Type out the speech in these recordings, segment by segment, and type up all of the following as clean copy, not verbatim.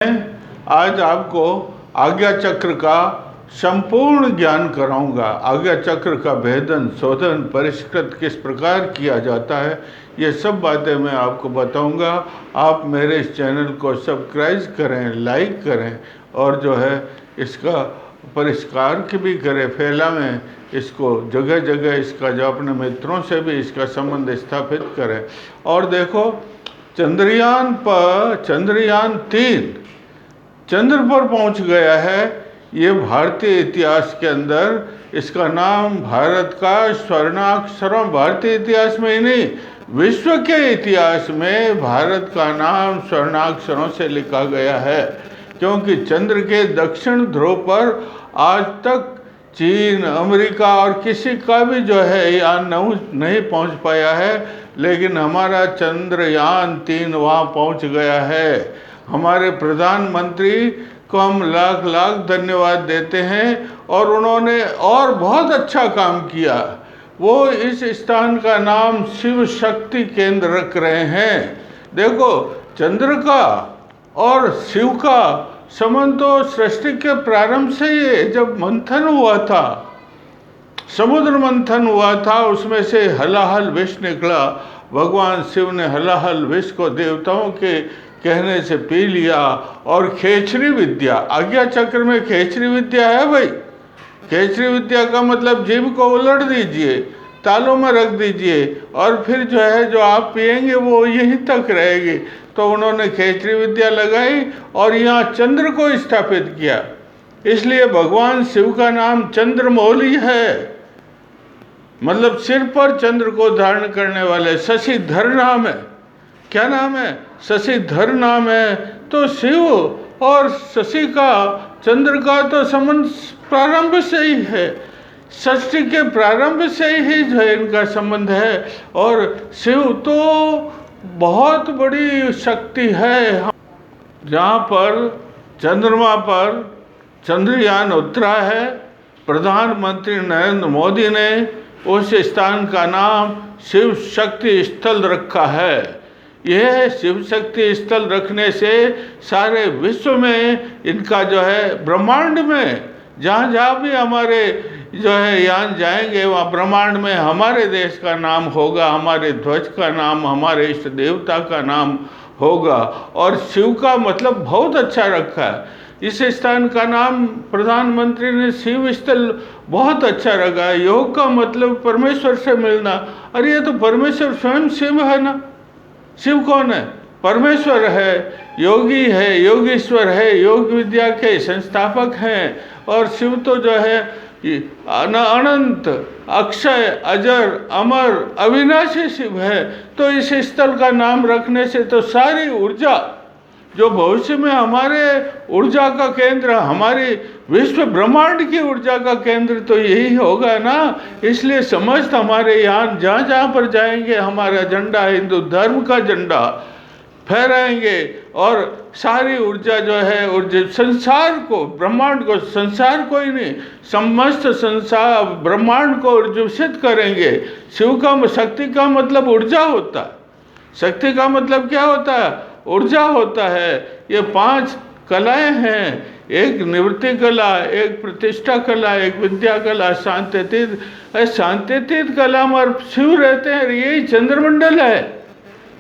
आज आपको आज्ञा चक्र का संपूर्ण ज्ञान कराऊंगा। आज्ञा चक्र का भेदन, शोधन, परिष्कृत किस प्रकार किया जाता है, ये सब बातें मैं आपको बताऊंगा। आप मेरे इस चैनल को सब्सक्राइब करें, लाइक करें और जो है इसका परिष्कार की भी करें, फैला में इसको जगह जगह इसका जो अपने मित्रों से भी इसका संबंध स्थापित करें। और देखो, चंद्रयान 3 चंद्र पर पहुंच गया है। ये भारतीय इतिहास के अंदर इसका नाम भारत का स्वर्णाक्षरों, भारतीय इतिहास में ही नहीं विश्व के इतिहास में भारत का नाम स्वर्णाक्षरों से लिखा गया है, क्योंकि चंद्र के दक्षिण ध्रुव पर आज तक चीन, अमेरिका और किसी का भी जो है यान नहीं पहुंच पाया है, लेकिन हमारा चंद्रयान 3 वहाँ पहुंच गया है। हमारे प्रधानमंत्री को हम लाख लाख धन्यवाद देते हैं और उन्होंने और बहुत अच्छा काम किया। वो इस स्थान का नाम शिव शक्ति केंद्र रख रहे हैं। देखो, चंद्र का और शिव का संबंध तो सृष्टि के प्रारंभ से ही, जब मंथन हुआ था, समुद्र मंथन हुआ था, उसमें से हलाहल विष निकला। भगवान शिव ने हलाहल विष को देवताओं के कहने से पी लिया। और खेचरी विद्या, आज्ञा चक्र में खेचरी विद्या है भाई। खेचरी विद्या का मतलब जीभ को उलट दीजिए, तालों में रख दीजिए और फिर जो है जो आप पिएंगे वो यहीं तक रहेगी। तो उन्होंने खेचरी विद्या लगाई और यहाँ चंद्र को स्थापित किया। इसलिए भगवान शिव का नाम चंद्रमौली है, मतलब सिर पर चंद्र को धारण करने वाले। शशिधर नाम है। क्या नाम है? शशिधर नाम है। तो शिव और शशि का, चंद्र का तो संबंध प्रारंभ से ही है, सृष्टि के प्रारंभ से ही जो है इनका संबंध है। और शिव तो बहुत बड़ी शक्ति है। जहाँ पर चंद्रमा पर चंद्रयान उतरा है, प्रधानमंत्री नरेंद्र मोदी ने उस स्थान का नाम शिव शक्ति स्थल रखा है। यह शिव शक्ति स्थल रखने से सारे विश्व में इनका जो है, ब्रह्मांड में जहाँ जहाँ भी हमारे जो है यान जाएंगे, वहाँ ब्रह्मांड में हमारे देश का नाम होगा, हमारे ध्वज का नाम, हमारे इष्ट देवता का नाम होगा। और शिव का मतलब बहुत अच्छा रखा है। इस स्थान का नाम प्रधानमंत्री ने शिव स्थल बहुत अच्छा रखा है। योग का मतलब परमेश्वर से मिलना। अरे ये तो परमेश्वर स्वयं शिव है ना। शिव कौन है? परमेश्वर है, योगी है, योगीश्वर है, योग विद्या के संस्थापक हैं। और शिव तो जो है अनंत, अक्षय, अजर, अमर, अविनाशी शिव है। तो इस स्थल का नाम रखने से तो सारी ऊर्जा जो भविष्य में हमारे ऊर्जा का केंद्र, हमारी विश्व ब्रह्मांड की ऊर्जा का केंद्र तो यही होगा ना। इसलिए समस्त हमारे यहाँ जहाँ जहाँ पर जाएंगे हमारा झंडा, हिंदू धर्म का झंडा फहराएंगे और सारी ऊर्जा जो है ऊर्जा संसार को, ब्रह्मांड को, संसार को ही नहीं, समस्त संसार ब्रह्मांड को ऊर्जित करेंगे। शिव का, शक्ति का मतलब ऊर्जा होता है। शक्ति का मतलब क्या होता है? ऊर्जा होता है। ये 5 कलाएं हैं, एक निवृत्ति कला, एक प्रतिष्ठा कला, एक विद्या कला, शांतितीत कला में शिव रहते हैं। यही चंद्रमंडल है।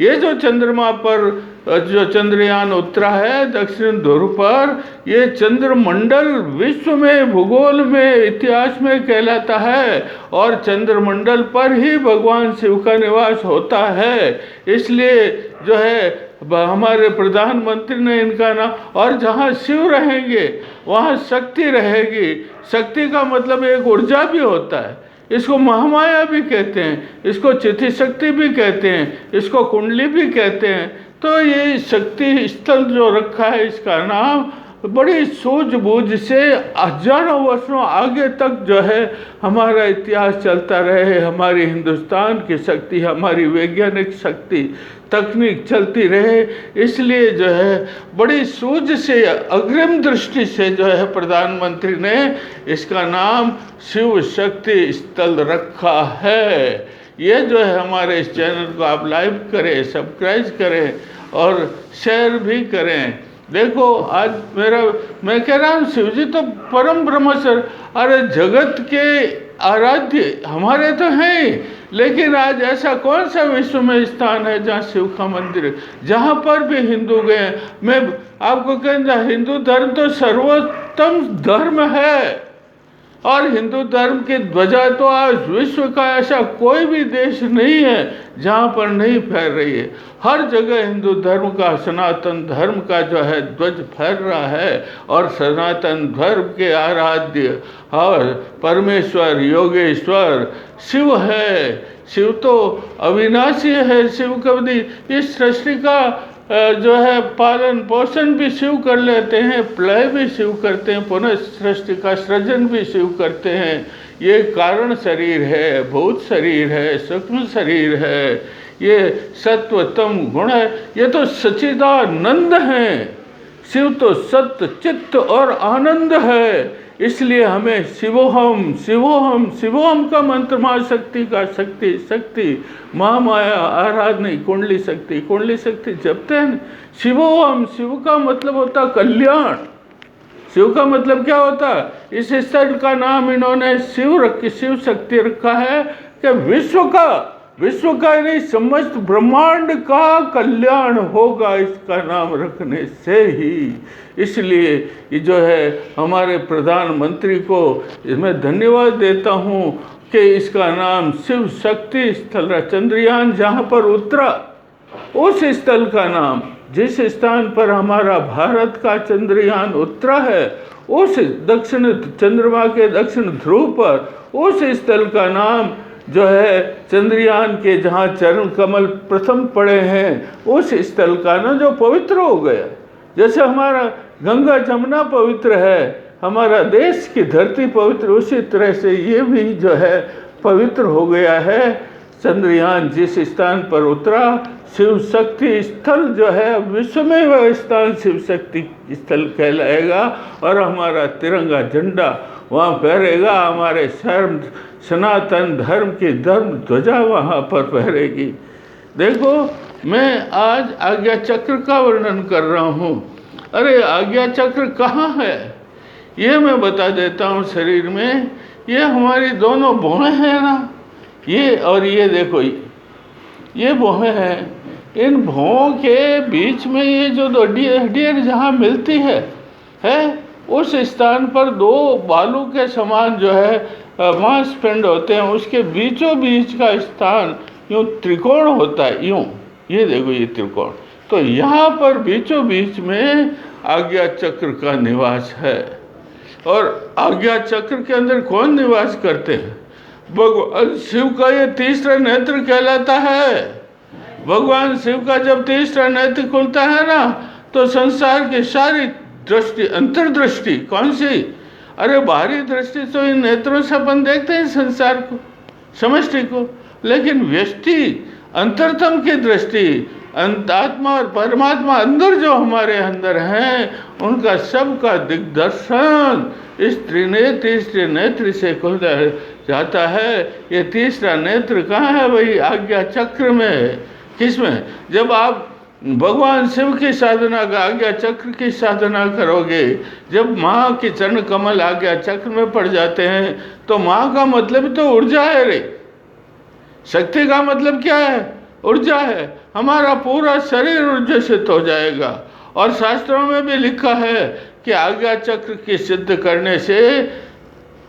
ये जो चंद्रमा पर जो चंद्रयान उतरा है दक्षिण ध्रुव पर, ये चंद्रमंडल विश्व में, भूगोल में, इतिहास में कहलाता है। और चंद्रमंडल पर ही भगवान शिव का निवास होता है। इसलिए जो है हमारे प्रधानमंत्री ने इनका नाम, और जहाँ शिव रहेंगे वहाँ शक्ति रहेगी। शक्ति का मतलब एक ऊर्जा भी होता है। इसको महामाया भी कहते हैं, इसको चिति शक्ति भी कहते हैं, इसको कुंडली भी कहते हैं। तो ये शक्ति स्थल जो रखा है, इसका नाम बड़ी सूझबूझ से हजारों वर्षों आगे तक जो है हमारा इतिहास चलता रहे, हमारी हिंदुस्तान की शक्ति, हमारी वैज्ञानिक शक्ति, तकनीक चलती रहे। इसलिए जो है बड़ी सूझ से, अग्रिम दृष्टि से जो है प्रधानमंत्री ने इसका नाम शिव शक्ति स्थल रखा है। ये जो है हमारे इस चैनल को आप लाइक करें, सब्सक्राइब करें और शेयर भी करें। देखो आज मैं कह रहा हूँ शिव जी तो परम ब्रह्मचर्य, अरे जगत के आराध्य हमारे तो हैं ही, लेकिन आज ऐसा कौन सा विश्व में स्थान है जहाँ शिव का मंदिर है, जहाँ पर भी हिंदू गए। मैं आपको कहूँगा हिंदू धर्म तो सर्वोत्तम धर्म है, और हिंदू धर्म की ध्वजा तो आज विश्व का ऐसा कोई भी देश नहीं है जहाँ पर नहीं फैल रही है। हर जगह हिंदू धर्म का, सनातन धर्म का जो है ध्वज फैल रहा है, और सनातन धर्म के आराध्य और परमेश्वर योगेश्वर शिव है। शिव तो अविनाशी है। शिव कभी इस सृष्टि का जो है पालन पोषण भी शिव कर लेते हैं, प्रलय भी शिव करते हैं, पुनः सृष्टि का सृजन भी शिव करते हैं। ये कारण शरीर है, भूत शरीर है, सूक्ष्म शरीर है, ये सत्वतम गुण है, ये तो सच्चिदानंद हैं। शिव तो सत्य चित्त और आनंद है। इसलिए हमें शिवोहम शिवोहम शिवोहम का मंत्र, माँ शक्ति का शक्ति शक्ति महामाया आराधनी कुंडली शक्ति जपते हैं। शिवोहम, शिव का मतलब होता कल्याण। शिव का मतलब क्या होता है? इस स्थल का नाम इन्होंने शिव शक्ति रखा है कि विश्व का नहीं समस्त ब्रह्मांड का कल्याण होगा इसका नाम रखने से ही। इसलिए ये जो है हमारे प्रधानमंत्री को मैं धन्यवाद देता हूँ कि इसका नाम शिव शक्ति स्थल है। चंद्रयान जहाँ पर उतरा उस स्थल का नाम, जिस स्थान पर हमारा भारत का चंद्रयान उतरा है, उस दक्षिण चंद्रमा के दक्षिण ध्रुव पर उस स्थल का नाम जो है चंद्रयान के जहाँ चरण कमल प्रथम पड़े हैं उस स्थल का ना जो पवित्र हो गया। जैसे हमारा गंगा जमुना पवित्र है, हमारा देश की धरती पवित्र, उसी तरह से ये भी जो है पवित्र हो गया है। चंद्रयान जिस स्थान पर उतरा, शिव शक्ति स्थल जो है विश्व में वह स्थान शिव शक्ति स्थल कहलाएगा, और हमारा तिरंगा झंडा वहाँ फहरेगा। हमारे सनातन धर्म की धर्म ध्वजा वहाँ पर फहरेगी। देखो मैं आज आज्ञा चक्र का वर्णन कर रहा हूँ। अरे आज्ञा चक्र कहाँ है ये मैं बता देता हूँ। शरीर में ये हमारी दोनों भौहें हैं ना, ये और ये देखो ये भौहें हैं। इन भौहों के बीच में ये जो दो हड्डियाँ जहाँ मिलती है उस स्थान पर दो बालू के समान जो है मांसपिंड होते हैं। उसके बीचों बीच का स्थान यूँ त्रिकोण होता है, यूँ ये देखो ये त्रिकोण। तो यहाँ पर बीचों बीच में आज्ञा चक्र का निवास है। और आज्ञा चक्र के अंदर कौन निवास करते हैं? भगवान शिव का ये तीसरा नेत्र कहलाता है। भगवान शिव का जब तीसरा नेत्र खुलता है ना, तो संसार की सारी दृष्टि, अंतर्दृष्टि कौन सी? अरे बाहरी दृष्टि तो इन नेत्रों से अपन देखते हैं संसार को, समष्टि को, लेकिन व्यष्टि अंतरतम की दृष्टि, आत्मा और परमात्मा अंदर जो हमारे अंदर हैं, उनका सबका दिग्दर्शन इस तीसरे नेत्र से खुल जाता है। ये तीसरा नेत्र कहाँ है भाई? आज्ञा चक्र में। किसमें? जब आप भगवान शिव की साधना का आज्ञा चक्र की साधना करोगे, जब माँ के चरण कमल आज्ञा चक्र में पड़ जाते हैं, तो माँ का मतलब तो ऊर्जा है रे। शक्ति का मतलब क्या है? ऊर्जा है। हमारा पूरा शरीर ऊर्जासित हो जाएगा। और शास्त्रों में भी लिखा है कि आज्ञा चक्र की सिद्ध करने से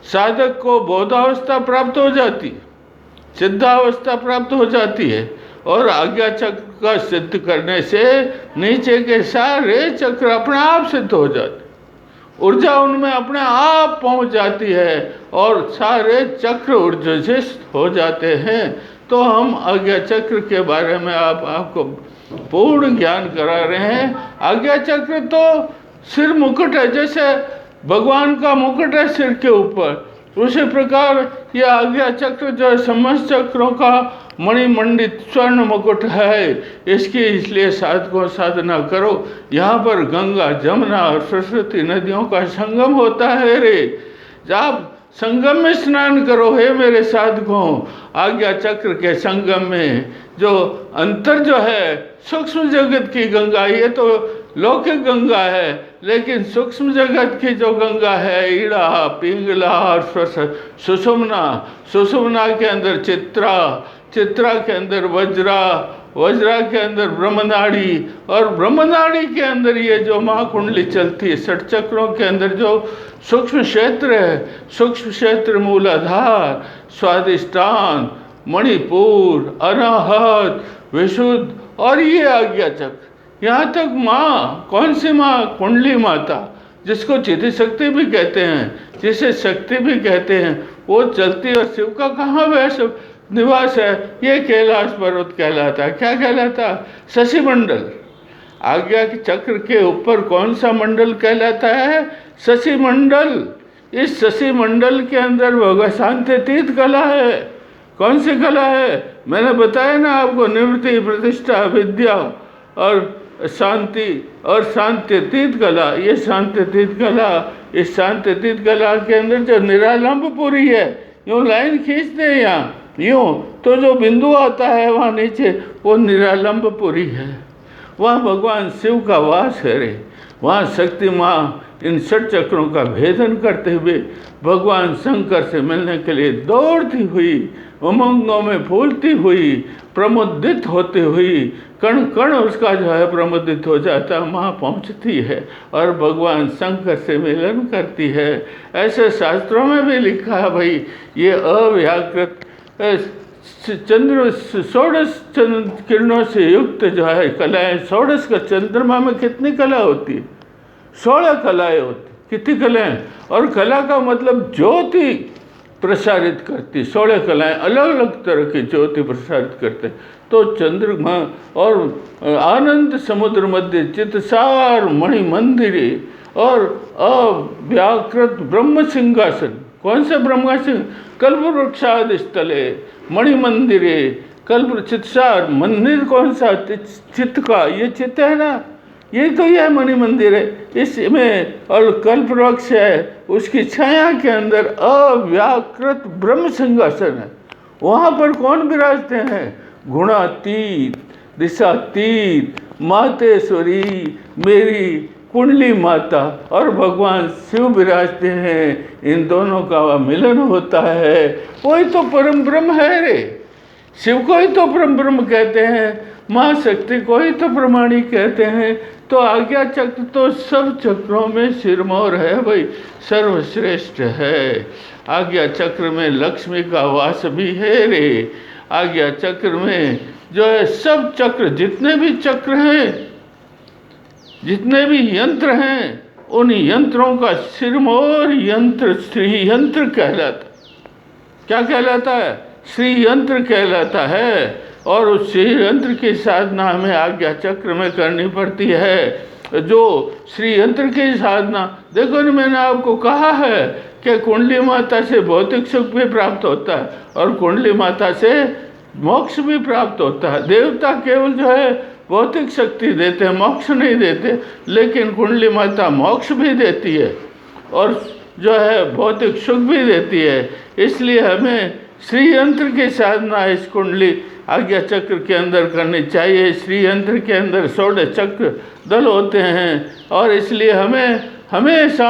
साधक को बोधावस्था प्राप्त हो जाती, सिद्धावस्था प्राप्त हो जाती है। और आज्ञा चक्र का सिद्ध करने से नीचे के सारे चक्र अपने आप सिद्ध हो जाते, ऊर्जा उनमें अपने आप पहुंच जाती है और सारे चक्र ऊर्जासित हो जाते हैं। तो हम आज्ञा चक्र के बारे में आपको पूर्ण ज्ञान करा रहे हैं। आज्ञा चक्र तो सिर मुकुट है, जैसे भगवान का मुकुट है सिर के ऊपर, उसी प्रकार ये आज्ञा चक्र जो है समस्त चक्रों का मणिमंडित स्वर्ण मुकुट है। इसकी इसलिए साधकों साधना करो। यहाँ पर गंगा जमुना और सरस्वती नदियों का संगम होता है रे। जब संगम में स्नान करो हे मेरे साधकों, आज्ञा चक्र के संगम में जो अंतर जो है सूक्ष्म जगत की गंगा, ये तो लौकिक गंगा है, लेकिन सूक्ष्म जगत की जो गंगा है, ईड़ा, पिंगला और सुषुम्ना, सुषुम्ना के अंदर चित्रा, चित्रा के अंदर वज्रा, वज्रा के अंदर ब्रह्मनाड़ी, और ब्रह्मनाड़ी के अंदर ये जो महाकुंडली चलती है, षट चक्रों के अंदर जो सूक्ष्म क्षेत्र है, सूक्ष्म क्षेत्र मूलाधार, स्वादिष्टान, मणिपुर, अनाहत, विशुद्ध, और ये आज्ञा चक्र, यहाँ तक माँ, कौन सी माँ? कुंडली माता, जिसको चिति शक्ति भी कहते हैं, जिसे शक्ति भी कहते हैं, वो चलती। और शिव का कहाँ वैसे निवास है? ये कैलाश पर्वत कहलाता है। क्या कहलाता? शशि मंडल। आज्ञा के चक्र के ऊपर कौन सा मंडल कहलाता है? शशि मंडल। इस शशि मंडल के अंदर भगवान शांतितीत कला है। कौन सी कला है? मैंने बताया ना आपको, निवृत्ति, प्रतिष्ठा, विद्या और शांति और शांतितीत कला। ये शांतितीत कला, इस शांतितीत कला के अंदर जो निरालंबपुरी है, यूँ लाइन खींचते हैं यहाँ, यूँ तो जो बिंदु आता है वहाँ नीचे, वो निरालंबपुरी है। वहाँ भगवान शिव का वास है रे। वहाँ शक्ति माँ इन षट चक्रों का भेदन करते हुए भगवान शंकर से मिलने के लिए दौड़ती हुई, उमंगों में फूलती हुई, प्रमुदित होती हुई, कण कण उसका जो है प्रमुदित हो जाता, वहाँ पहुँचती है और भगवान शंकर से मिलन करती है। ऐसे शास्त्रों में भी लिखा है भाई, ये अव्याकृत चंद्र, षोडश किरणों से युक्त जो है कलाएं, षोडश का चंद्रमा में कितनी कला होती है? 16 कलाएं होती। कितनी कलाएं? और कला का मतलब ज्योति प्रसारित करती। 16 कलाएं अलग अलग तरह की ज्योति प्रसारित करते। तो चंद्रमा और आनंद समुद्र मध्य चितसार मणि मंदिरे और अव्याकृत ब्रह्म सिंहासन। कौन सा ब्रह्मासन? कल्प वृक्षादि स्थले मणि मंदिरे, कल्प चितसार मंदिर कौन सा? चित्त का, ये चित्त है ना, ये तो यह मणि मंदिर है, इसमें और कल्प वृक्ष है, उसकी छाया के अंदर अव्याकृत ब्रह्म सिंहासन है। वहाँ पर कौन विराजते हैं? गुणातीत, दिशातीत, मातेश्वरी, मेरी कुंडली माता और भगवान शिव विराजते हैं। इन दोनों का मिलन होता है, वही तो परम ब्रह्म है रे। शिव को ही तो परम ब्रह्म कहते हैं, माँ शक्ति को ही तो प्रमाणी कहते हैं। तो आज्ञा चक्र तो सब चक्रों में सिरमौर है भाई, सर्वश्रेष्ठ है। आज्ञा चक्र में लक्ष्मी का वास भी है रे। आज्ञा चक्र में जो है सब चक्र, जितने भी चक्र हैं, जितने भी यंत्र हैं, उन यंत्रों का सिरमौर यंत्र श्री यंत्र कहलाता। क्या कहलाता है? श्री यंत्र कहलाता है। और उस श्री यंत्र की साधना हमें आज्ञा चक्र में करनी पड़ती है। जो श्री यंत्र की साधना, देखो ना, मैंने आपको कहा है कि कुंडली माता से भौतिक सुख भी प्राप्त होता है और कुंडली माता से मोक्ष भी प्राप्त होता है। देवता केवल जो है भौतिक शक्ति देते हैं, मोक्ष नहीं देते, लेकिन कुंडली माता मोक्ष भी देती है और जो है भौतिक सुख भी देती है। इसलिए हमें श्री यंत्र की साधना इस कुंडली आज्ञा चक्र के अंदर करनी चाहिए। श्री यंत्र के अंदर 16 चक्र दल होते हैं और इसलिए हमें हमेशा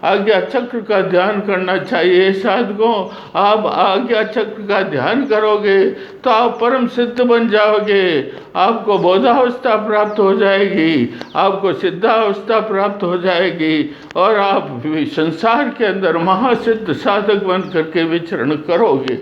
आज्ञा चक्र का ध्यान करना चाहिए। साधकों, आप आज्ञा चक्र का ध्यान करोगे तो आप परम सिद्ध बन जाओगे, आपको बोधावस्था प्राप्त हो जाएगी, आपको सिद्धावस्था प्राप्त हो जाएगी और आप संसार के अंदर महासिद्ध साधक बन करके विचरण करोगे।